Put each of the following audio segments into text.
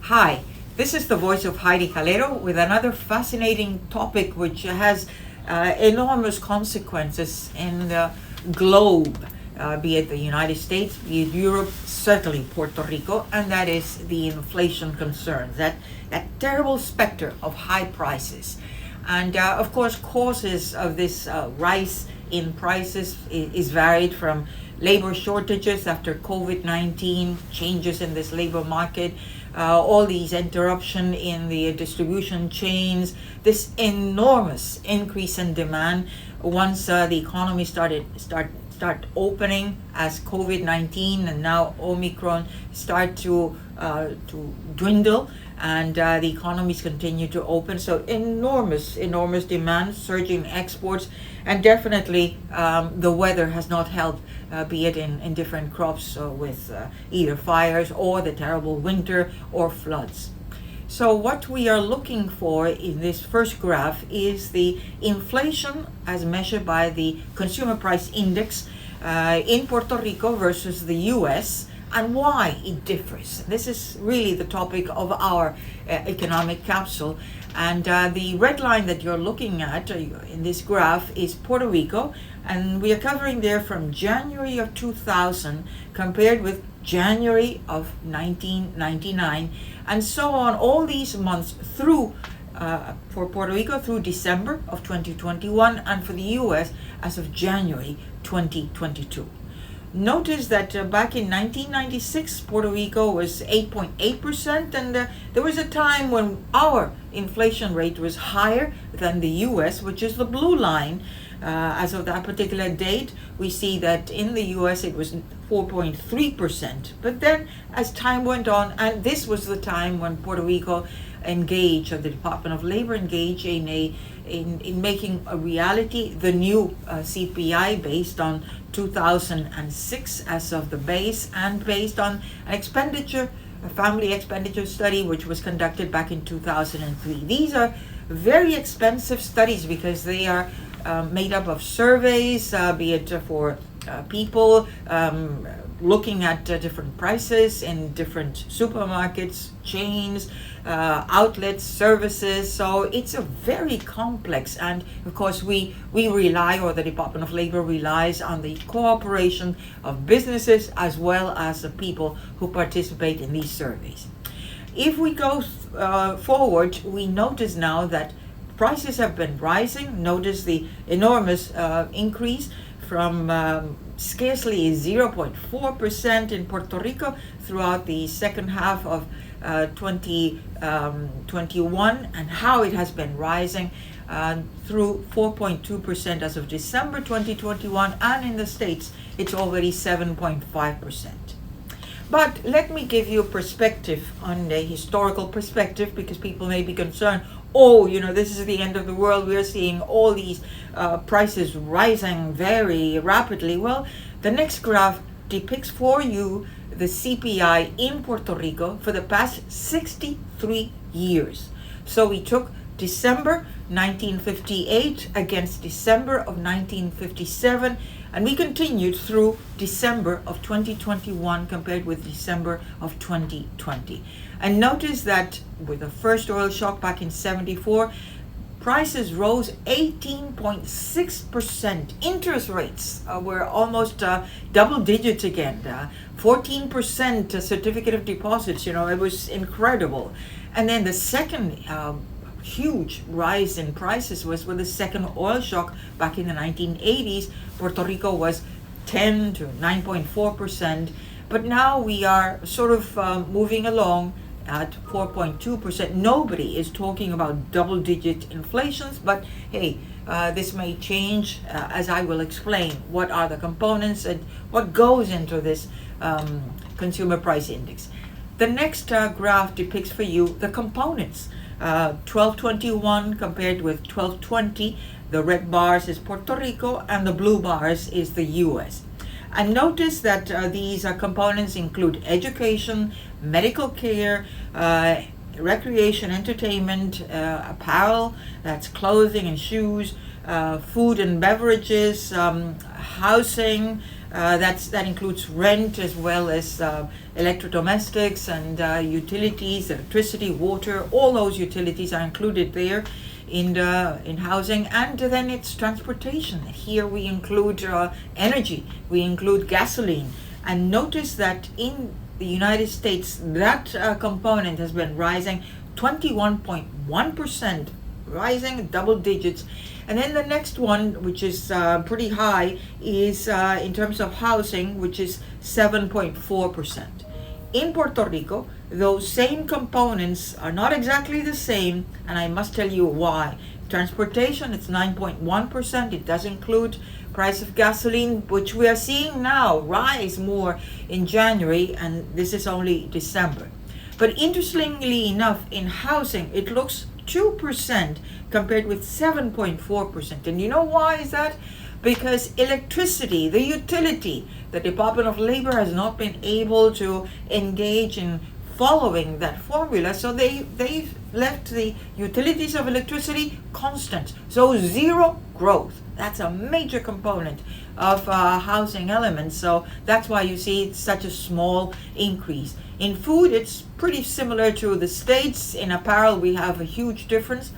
Hi, this is the voice of Heidie Calero with another fascinating topic which has enormous consequences in the globe, be it the United States, be it Europe, certainly Puerto Rico, and that is the inflation concerns, that terrible specter of high prices. And of course, causes of this rise in prices is varied from labor shortages after COVID-19, changes in this labor market, all these interruption in the distribution chains, this enormous increase in demand once the economy start opening as COVID-19 and now Omicron start to dwindle, and the economies continue to open. So enormous demand, surging exports, and definitely the weather has not helped, be it in different crops with either fires or the terrible winter or floods. So what we are looking for in this first graph is the inflation as measured by the consumer price index in Puerto Rico versus the US, and why it differs. This is really the topic of our economic capsule. And the red line that you're looking at in this graph is Puerto Rico, and we are covering there from January of 2000 compared with January of 1999, and so on all these months through for Puerto Rico through December of 2021, and for the US as of January 2022. Notice that back in 1996, Puerto Rico was 8.8%, and there was a time when our inflation rate was higher than the US, which is the blue line. As of that particular date, we see that in the US it was 4.3%. But then as time went on, and this was the time when Puerto Rico engaged, or the Department of Labor engaged in making a reality the new CPI based on 2006 as of the base, and based on a family expenditure study which was conducted back in 2003. These are very expensive studies because they are made up of surveys, be it for people looking at different prices in different supermarkets, chains, outlets, services. So it's a very complex, and of course we rely, or the Department of Labor relies, on the cooperation of businesses as well as the people who participate in these surveys. If we go forward, we notice now that prices have been rising. Notice the enormous increase from scarcely 0.4% in Puerto Rico throughout the second half of 2021, and how it has been rising through 4.2% as of December 2021, and in the States it's already 7.5%. But let me give you a perspective, on a historical perspective, because people may be concerned, this is the end of the world, we're seeing all these prices rising very rapidly. Well, the next graph depicts for you the CPI in Puerto Rico for the past 63 years. So we took December 1958 against December of 1957, and we continued through December of 2021 compared with December of 2020. And notice that with the first oil shock back in 74, prices rose 18.6%. Interest rates were almost double digits again. 14% certificate of deposits, it was incredible. And then the second huge rise in prices was with the second oil shock back in the 1980s. Puerto Rico was 10 to 9.4%, but now we are sort of moving along at 4.2%. Nobody is talking about double-digit inflations, but hey, this may change as I will explain what are the components and what goes into this consumer price index. The next graph depicts for you the components. 1221 compared with 1220. The red bars is Puerto Rico, and the blue bars is the US. And notice that these components include education, medical care, recreation, entertainment, apparel, that's clothing and shoes, food and beverages, housing, That includes rent as well as electrodomestics and utilities, electricity, water. All those utilities are included there in housing. And then it's transportation. Here we include energy, we include gasoline. And notice that in the United States, that component has been rising 21.1%, rising double digits. And then the next one, which is pretty high, is in terms of housing, which is 7.4%. In Puerto Rico, those same components are not exactly the same, and I must tell you why. Transportation, it's 9.1%. It does include price of gasoline, which we are seeing now rise more in January, and this is only December. But interestingly enough, in housing, it looks 2% compared with 7.4%. And you know why is that? Because electricity, the utility, the Department of Labor has not been able to engage in following that formula, so they've left the utilities of electricity constant. So zero growth. That's a major component of housing elements. So that's why you see such a small increase. In food, it's pretty similar to the States. In apparel, we have a huge difference,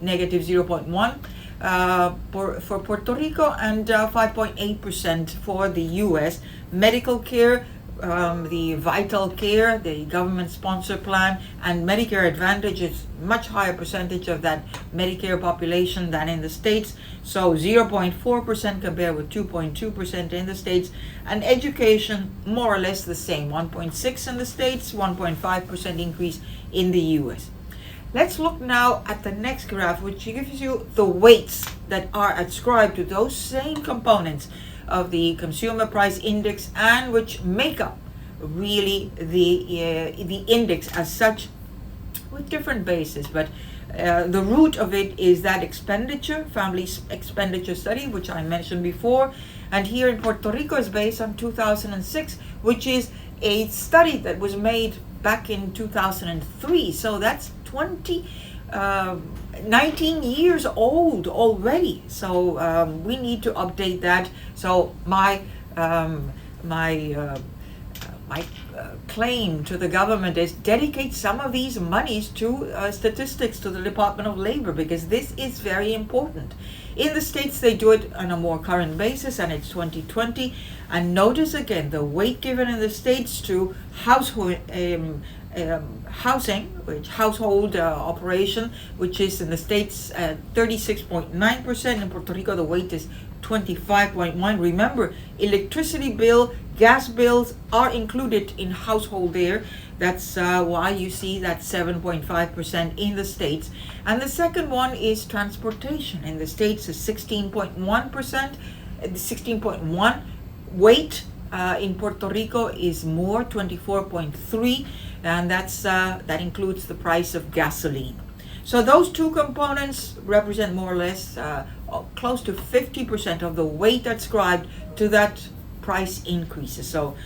negative 0.1 for Puerto Rico and 5.8% for the U.S. Medical care, the Vital Care, the government-sponsored plan, and Medicare Advantage is much higher percentage of that Medicare population than in the States. So 0.4% compared with 2.2% in the States. And education, more or less the same, 1.6 in the States, 1.5% increase in the U.S. Let's look now at the next graph, which gives you the weights that are ascribed to those same components of the consumer price index and which make up really the index as such, with different bases. But the root of it is that expenditure, family expenditure study, which I mentioned before. And here in Puerto Rico is based on 2006, which is a study that was made back in 2003. So that's 19 years old already. So we need to update that. So my claim to the government is dedicate some of these monies to statistics, to the Department of Labor, because this is very important. In the States, they do it on a more current basis, and it's 2020. And notice again the weight given in the States to household housing, which household operation, which is in the States 36.9%. In Puerto Rico, the weight is 25.1. Remember, electricity bill, gas bills are included in household there. That's why you see that 7.5% in the States. And the second one is transportation. In the States is 16.1%, 16.1 weight. In Puerto Rico is more, 24.3, and that includes the price of gasoline. So those two components represent more or less close to 50% of the weight ascribed to that price increases. So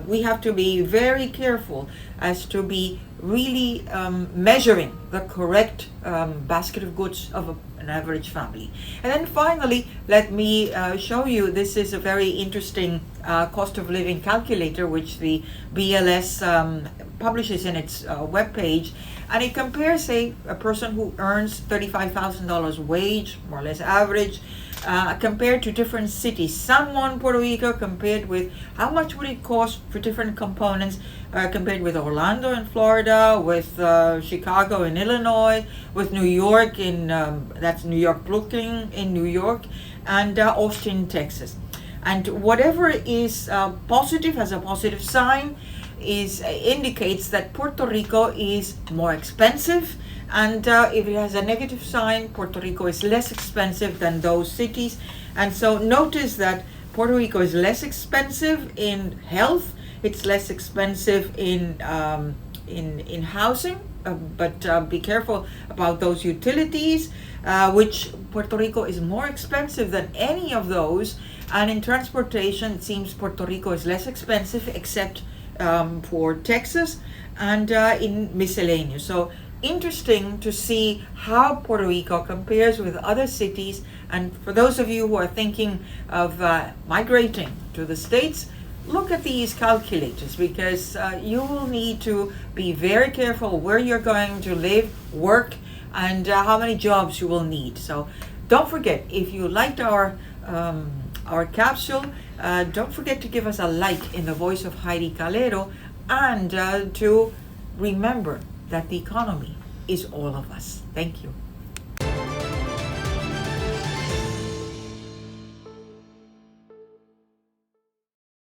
we have to be very careful as to be really measuring the correct basket of goods of an average family. And then finally, let me show you, this is a very interesting cost of living calculator which the BLS publishes in its webpage, and it compares a person who earns $35,000 wage, more or less average, compared to different cities. San Juan, Puerto Rico, compared with how much would it cost for different components, compared with Orlando in Florida, with Chicago in Illinois, with New York in, that's New York, Brooklyn in New York, and Austin, Texas. And whatever is positive, has a positive sign, indicates that Puerto Rico is more expensive, and if it has a negative sign, Puerto Rico is less expensive than those cities. And so notice that Puerto Rico is less expensive in health, it's less expensive in housing, but be careful about those utilities, which Puerto Rico is more expensive than any of those. And in transportation, it seems Puerto Rico is less expensive except for Texas, and in miscellaneous. So interesting to see how Puerto Rico compares with other cities. And for those of you who are thinking of migrating to the States, look at these calculators, because you will need to be very careful where you're going to live, work, and how many jobs you will need. So don't forget, if you liked our capsule, don't forget to give us a like in the voice of Heidie Calero, and to remember that the economy is all of us. Thank you.